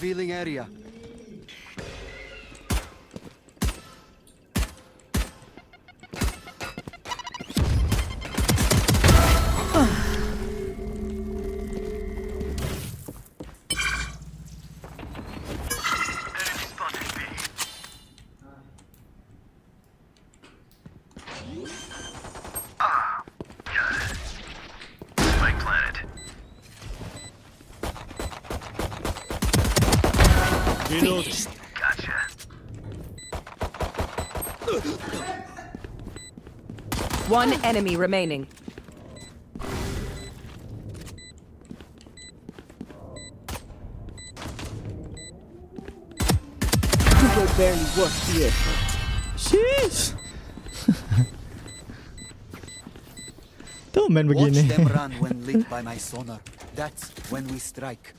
Revealing area. Reloading. One enemy remaining. You were barely worth the effort. Sheesh. Tuh main Watch begini. them run when lit by my sonar. That's when we strike.